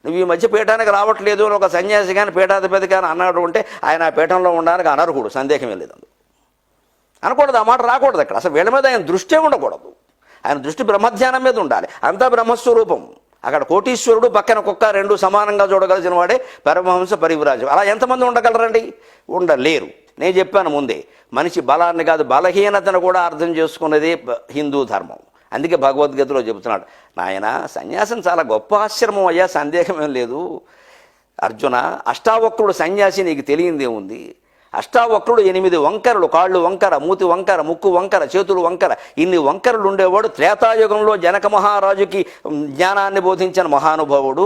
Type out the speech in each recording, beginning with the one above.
నువ్వు ఈ మధ్య పీఠానికి రావట్లేదు అని ఒక సన్యాసి కానీ పీఠాధిపతి కానీ అన్నాడు అంటే ఆయన ఆ పీఠంలో ఉండడానికి అనర్హుడు, సందేహం లేదు. అనకూడదు, ఆ మాట రాకూడదు అక్కడ. అసలు వీళ్ళ మీద ఆయన దృష్టే ఉండకూడదు. ఆయన దృష్టి బ్రహ్మధ్యానం మీద ఉండాలి. అంతా బ్రహ్మస్వరూపం. అక్కడ కోటీశ్వరుడు పక్కన కుక్క రెండు సమానంగా చూడగలిసిన వాడే పరమహంస పరివ్రాజం. అలా ఎంతమంది ఉండగలరండి? ఉండలేరు. నేను చెప్పాను ముందే, మనిషి బలాన్ని కాదు బలహీనతను కూడా అర్థం చేసుకున్నదే హిందూ ధర్మం. అందుకే భగవద్గీతలో చెబుతున్నాడు, నాయన సన్యాసం చాలా గొప్ప ఆశ్రమం అయ్యా, సందేహమేం లేదు. అర్జున, అష్టావక్రుడు సన్యాసి నీకు తెలియందేముంది? అష్టావక్రుడు 8 వంకరలు, కాళ్ళు వంకర, మూతి వంకర, ముక్కు వంకర, చేతులు వంకర, ఇన్ని వంకరలు ఉండేవాడు. త్రేతాయుగంలో జనక మహారాజుకి జ్ఞానాన్ని బోధించిన మహానుభావుడు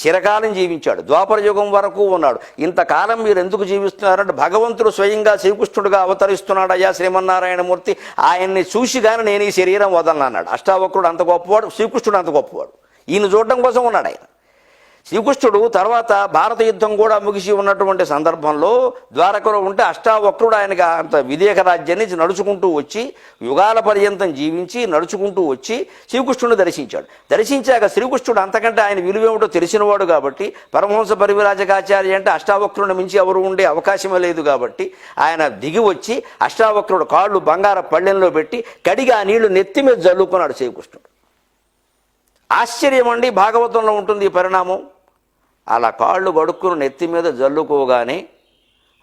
చిరకాలం జీవించాడు. ద్వాపర యుగం వరకు ఉన్నాడు. ఇంతకాలం మీరు ఎందుకు జీవిస్తున్నారంటే భగవంతుడు స్వయంగా శ్రీకృష్ణుడుగా అవతరిస్తున్నాడు అయ్యా శ్రీమన్నారాయణమూర్తి, ఆయన్ని చూసి కానీ నేను ఈ శరీరం వదలనన్నాడు. అష్టావక్రుడు అంత గొప్పవాడు, శ్రీకృష్ణుడు అంత గొప్పవాడు. ఈయన చూడడం కోసం ఉన్నాడు ఆయన. శ్రీకృష్ణుడు తర్వాత భారత యుద్ధం కూడా ముగిసి ఉన్నటువంటి సందర్భంలో ద్వారకలో ఉంటే అష్టావక్రుడు ఆయనకి అంత విదేక రాజ్యాన్ని నడుచుకుంటూ వచ్చి యుగాల పర్యంతం జీవించి నడుచుకుంటూ వచ్చి శ్రీకృష్ణుడు దర్శించాడు. దర్శించాక శ్రీకృష్ణుడు అంతకంటే ఆయన విలువేమిటో తెలిసినవాడు కాబట్టి, పరమహంస పరివ్రాజకాచార్య అంటే అష్టావక్రుడిని మించి ఎవరు ఉండే అవకాశమే లేదు కాబట్టి ఆయన దిగి వచ్చి అష్టావక్రుడు కాళ్ళు బంగార పళ్ళెంలో పెట్టి కడిగి ఆ నీళ్లు నెత్తి మీద జల్లుకున్నాడు శ్రీకృష్ణుడు. ఆశ్చర్యం అండి, భాగవతంలో ఉంటుంది ఈ పరిణామం. అలా కాళ్ళు గడుక్కుని నెత్తి మీద జల్లుకోగానే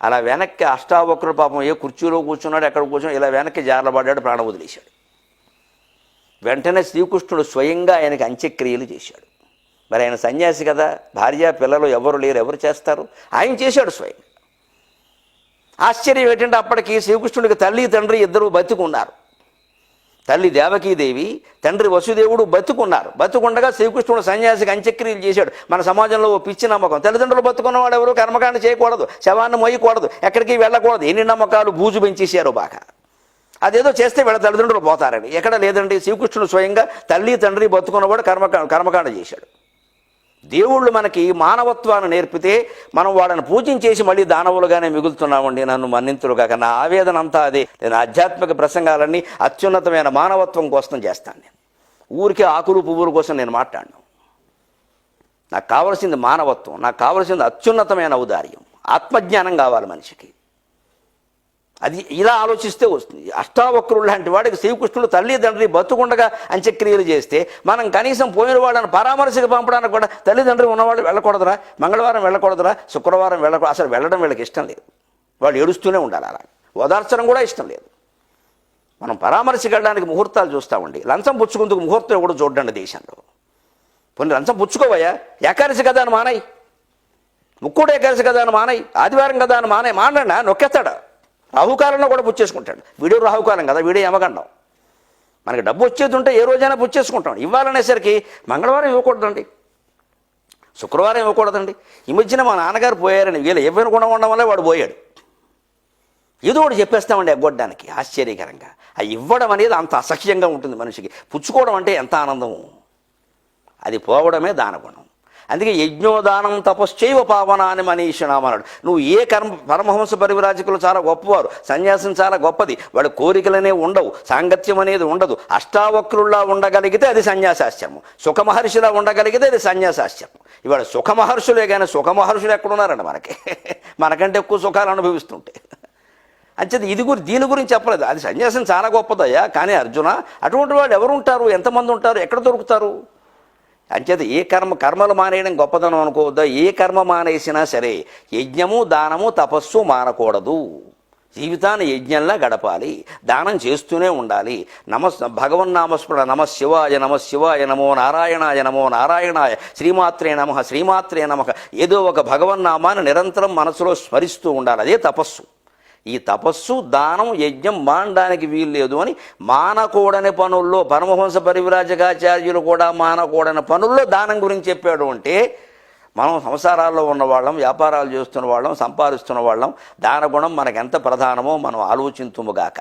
అలా వెనక్కి అష్టావక్రుడు పాపం ఏ కుర్చీలో కూర్చున్నాడు, ఎక్కడ కూర్చున్నాడు, ఇలా వెనక్కి జారబడ్డాడు, ప్రాణం వదిలేశాడు. వెంటనే శ్రీకృష్ణుడు స్వయంగా ఆయనకి అంత్యక్రియలు చేశాడు. మరి ఆయన సన్యాసి కదా, భార్య పిల్లలు ఎవరు లేరు, ఎవరు చేస్తారు? ఆయన చేశాడు స్వయంగా. ఆశ్చర్యం ఏంటంటే అప్పటికి శ్రీకృష్ణుడికి తల్లి తండ్రి ఇద్దరు బతికున్నారు. తల్లి దేవకీదేవి, తండ్రి వసుదేవుడు బతుకున్నారు. బతుకుండగా శ్రీకృష్ణుడు సన్యాసికి అంత్యక్రియలు చేశాడు. మన సమాజంలో ఓ పిచ్చి నమ్మకం, తల్లిదండ్రులు బతుకున్నవాడు ఎవరు కర్మకాండ చేయకూడదు, శవాన్ని మోయకూడదు, ఎక్కడికి వెళ్ళకూడదు. ఎన్ని నమ్మకాలు బూజు పెంచేశారు బాగా. అదేదో చేస్తే వీళ్ళ తల్లిదండ్రులు పోతారని. ఎక్కడ లేదండి, శ్రీకృష్ణుడు స్వయంగా తల్లి తండ్రి బతుకున్నవాడు కర్మకాండ చేశాడు. దేవుళ్ళు మనకి మానవత్వాన్ని నేర్పితే మనం వాళ్ళని పూజించేసి మళ్ళీ దానవులుగానే మిగులుతున్నామండి. నన్ను మన్నింతులుగాక. నా ఆవేదన అంతా అదే. నేను ఆధ్యాత్మిక ప్రసంగాలన్నీ అత్యున్నతమైన మానవత్వం కోసం చేస్తాను. నేను ఊరికే ఆకులు పువ్వుల కోసం నేను మాట్లాడను. నాకు కావలసింది మానవత్వం, నాకు కావలసింది అత్యున్నతమైన ఔదార్యం, ఆత్మజ్ఞానం కావాలి మనిషికి. అది ఇలా ఆలోచిస్తే వస్తుంది. అష్టావక్రుడు లాంటి వాడికి శ్రీకృష్ణుడు తల్లిదండ్రి బతుకుండగా అంత్యక్రియలు చేస్తే మనం కనీసం పోయిన వాళ్ళని పరామర్శకు పంపడానికి కూడా తల్లిదండ్రి ఉన్నవాళ్ళు వెళ్ళకూడదురా, మంగళవారం వెళ్ళకూడదురా, శుక్రవారం వెళ్ళకూడదు. అసలు వెళ్ళడం వీళ్ళకి ఇష్టం లేదు. వాళ్ళు ఏడుస్తూనే ఉండాలి. అలా ఓదార్చడం కూడా ఇష్టం లేదు. మనం పరామర్శకు వెళ్ళడానికి ముహూర్తాలు చూస్తామండి. లంచం పుచ్చుకుందుకు ముహూర్తం కూడా చూడండి దేశంలో. కొన్ని లంచం పుచ్చుకోవయ్యా, ఏకాదశి కదా అని మానయి, ముక్కుడు ఏకాదశి కదా అని మానయి, ఆదివారం కదా అని మానండి, నొక్కేస్తాడు. రాహుకాలంలో కూడా పుచ్చేసుకుంటాడు. వీడియో రాహుకాలం కదా, వీడియో యమగండం. మనకి డబ్బు వచ్చేది ఉంటే ఏ రోజైనా పుచ్చేసుకుంటాం. ఇవ్వాలనేసరికి మంగళవారం ఇవ్వకూడదండి, శుక్రవారం ఇవ్వకూడదండి. ఈ మధ్యన మా నాన్నగారు పోయారని వీళ్ళు ఇవ్వని గుణం ఉండడం వల్ల వాడు పోయాడు. ఏదో ఒకటి చెప్పేస్తామండి ఎగ్గొట్టడానికి. ఆశ్చర్యకరంగా ఆ ఇవ్వడం అనేది అంత అసహ్యంగా ఉంటుంది మనిషికి. పుచ్చుకోవడం అంటే ఎంత ఆనందము. అది పోవడమే దానగుణం. అందుకే యజ్ఞోదానం తపశ్చైవ పావన అని మనీషినామన్నాడు. నువ్వు ఏ పరమహంస పరివ్రాజకులు చాలా గొప్పవారు, సన్యాసం చాలా గొప్పది, వాడి కోరికలనే ఉండవు, సాంగత్యం అనేది ఉండదు. అష్టావక్రుల్లా ఉండగలిగితే అది సన్యాసాశ్రమం, సుఖమహర్షిలా ఉండగలిగితే అది సన్యాసాశ్రమం. ఇవాళ సుఖమహర్షులే కానీ సుఖమహర్షులు ఎక్కడున్నారండి మనకి? మనకంటే ఎక్కువ సుఖాలు అనుభవిస్తుంటే. అంచేది దీని గురించి చెప్పలేదు. అది సన్యాసం చాలా గొప్పదయ్యా. కానీ అర్జున, అటువంటి వాళ్ళు ఎవరు ఉంటారు, ఎంతమంది ఉంటారు, ఎక్కడ దొరుకుతారు? అంచేత ఏ కర్మలు మానేయడం గొప్పదనం అనుకోవద్దా. ఏ కర్మ మానేసినా సరే యజ్ఞము దానము తపస్సు మానకూడదు. జీవితాన్ని యజ్ఞంలా గడపాలి, దానం చేస్తూనే ఉండాలి. భగవన్నామస్మరణ, నమ శివాయ నమో నారాయణాయ నమో నారాయణాయ, శ్రీమాత్రే నమః ఏదో ఒక భగవన్నామాన్ని నిరంతరం మనసులో స్మరిస్తూ ఉండాలి. అదే తపస్సు. ఈ తపస్సు దానం యజ్ఞం మానడానికి వీలు లేదు అని మానకూడని పనుల్లో పరమహంస పరివ్రాజకాచార్యులు కూడా మానకూడని పనుల్లో దానం గురించి చెప్పాడు. అంటే మనం సంసారాల్లో ఉన్నవాళ్ళం, వ్యాపారాలు చేస్తున్న వాళ్ళం, సంపాదిస్తున్న వాళ్ళం, దానగుణం మనకెంత ప్రధానమో మనం ఆలోచింతుముగాక.